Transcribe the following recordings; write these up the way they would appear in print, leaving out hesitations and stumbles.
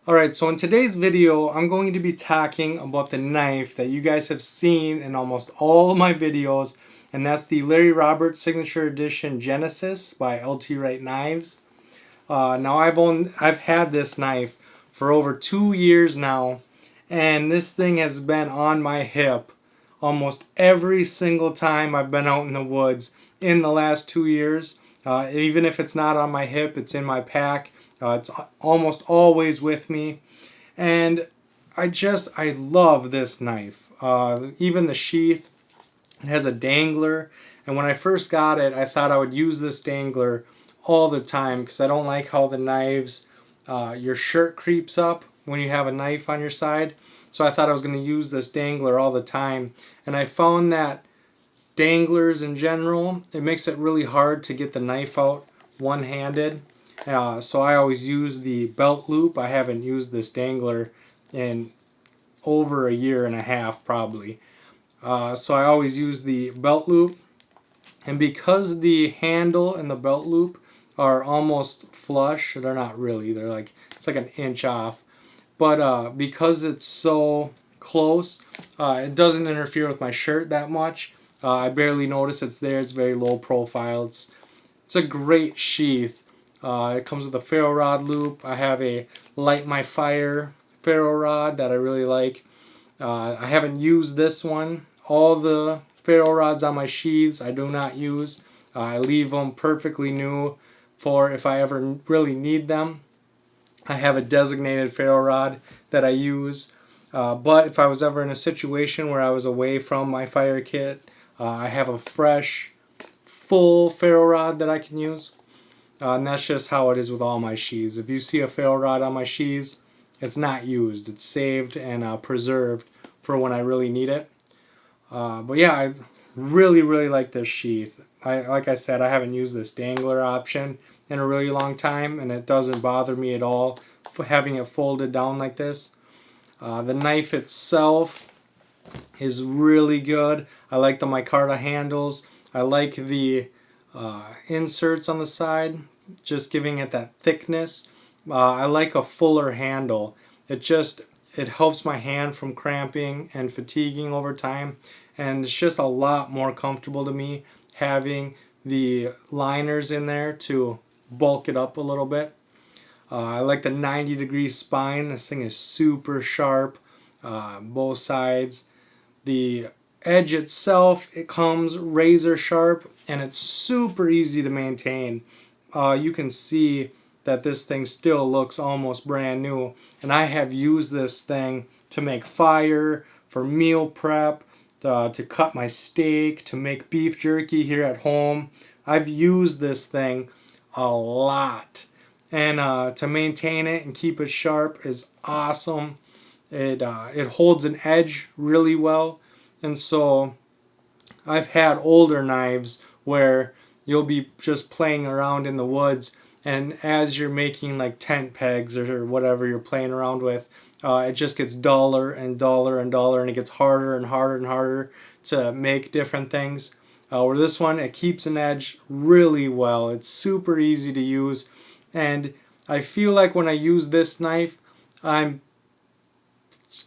Alright, so in today's video, I'm going to be talking about the knife that you guys have seen in almost all of my videos, and that's the Larry Roberts Signature Edition Genesis by LT Wright Knives. Now I've had this knife for over 2 years now, and this thing has been on my hip almost every single time I've been out in the woods in the last 2 years. Even if it's not on my hip, it's in my pack. It's almost always with me, and I love this knife. Even the sheath, it has a dangler, and when I first got it, I thought I would use this dangler all the time because I don't like how the knives, your shirt creeps up when you have a knife on your side. So I thought I was going to use this dangler all the time, and I found that danglers in general, it makes it really hard to get the knife out one-handed. So I always use the belt loop. I haven't used this dangler in over a year and a half probably. So I always use the belt loop. And because the handle and the belt loop are almost flush, they're not really, it's like an inch off. But because it's so close, it doesn't interfere with my shirt that much. I barely notice it's there. It's very low profile. It's a great sheath. It comes with a ferro rod loop. I have a Light My Fire ferro rod that I really like. I haven't used this one. All the ferro rods on my sheaths I do not use. I leave them perfectly new for if I ever really need them. I have a designated ferro rod that I use. But if I was ever in a situation where I was away from my fire kit, I have a fresh, full ferro rod that I can use. And that's just how it is with all my sheaths. If you see a ferro rod on my sheaths, it's not used. It's saved and preserved for when I really need it. But yeah, I really like this sheath. Like I said, I haven't used this dangler option in a really long time, and it doesn't bother me at all for having it folded down like this. The knife itself is really good. I like the micarta handles. I like the inserts on the side, just giving it that thickness. I like a fuller handle. It helps my hand from cramping and fatiguing over time, and it's just a lot more comfortable to me having the liners in there to bulk it up a little bit. I like the 90-degree spine. This thing is super sharp, both sides. The edge itself, it comes razor sharp, and it's super easy to maintain. You can see that this thing still looks almost brand new, and I have used this thing to make fire, for meal prep, to cut my steak, to make beef jerky here at home. I've used this thing a lot, and to maintain it and keep it sharp is awesome. It holds an edge really well, and so I've had older knives where you'll be just playing around in the woods, and as you're making like tent pegs or whatever you're playing around with, it just gets duller and duller and duller, and it gets harder and harder and harder to make different things. Where this one, it keeps an edge really well. It's super easy to use, and I feel like when I use this knife, I'm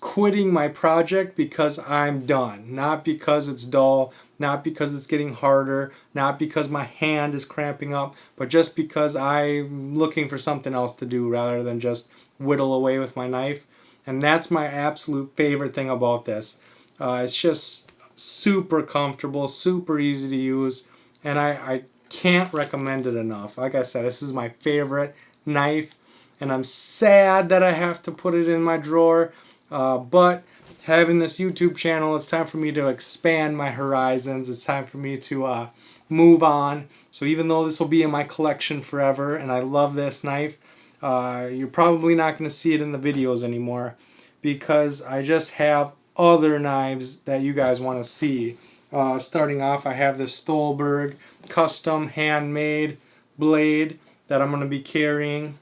quitting my project because I'm done. Not because it's dull, not because it's getting harder, not because my hand is cramping up, but just because I'm looking for something else to do rather than just whittle away with my knife. And that's my absolute favorite thing about this. It's just super comfortable, super easy to use, and I can't recommend it enough. Like I said, this is my favorite knife, and I'm sad that I have to put it in my drawer. But having this YouTube channel, it's time for me to expand my horizons. It's time for me to move on. So even though this will be in my collection forever, and I love this knife, you're probably not going to see it in the videos anymore because I just have other knives that you guys want to see. Starting off, I have this Stolberg custom handmade blade that I'm going to be carrying.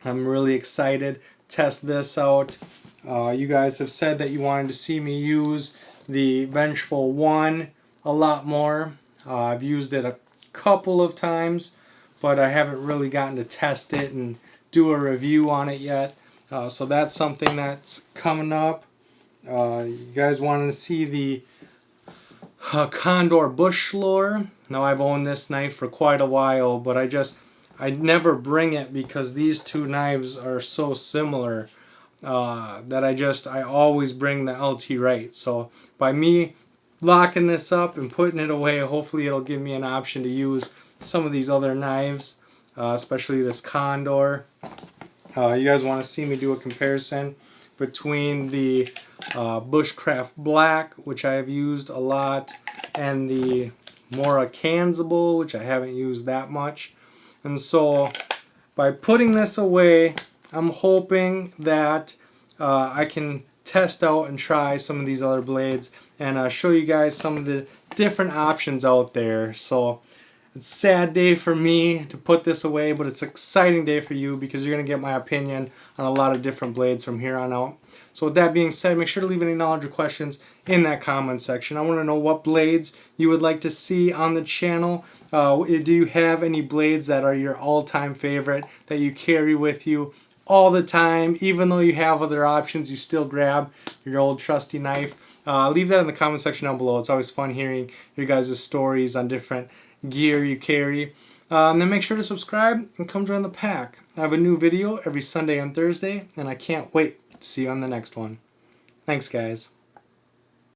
I'm really excited to test this out. You guys have said that you wanted to see me use the Vengeful 1 a lot more. I've used it a couple of times, but I haven't really gotten to test it and do a review on it yet. So that's something that's coming up. You guys wanted to see the Condor bush lore. Now I've owned this knife for quite a while, but I never bring it because these two knives are so similar that I always bring the LT Wright. So by me locking this up and putting it away, hopefully it'll give me an option to use some of these other knives, especially this Condor. You guys want to see me do a comparison between the Bushcraft Black, which I have used a lot, and the Mora Kanzable, which I haven't used that much. And so by putting this away, I'm hoping that I can test out and try some of these other blades and show you guys some of the different options out there. So it's a sad day for me to put this away, but it's an exciting day for you because you're going to get my opinion on a lot of different blades from here on out. So with that being said, make sure to leave any knowledge or questions in that comment section. I want to know what blades you would like to see on the channel. Do you have any blades that are your all-time favorite that you carry with you all the time? Even though you have other options, you still grab your old trusty knife. Leave that in the comment section down below. It's always fun hearing your guys' stories on different gear you carry. And then make sure to subscribe and come join the pack. I have a new video every Sunday and Thursday, and I can't wait to see you on the next one. Thanks, guys.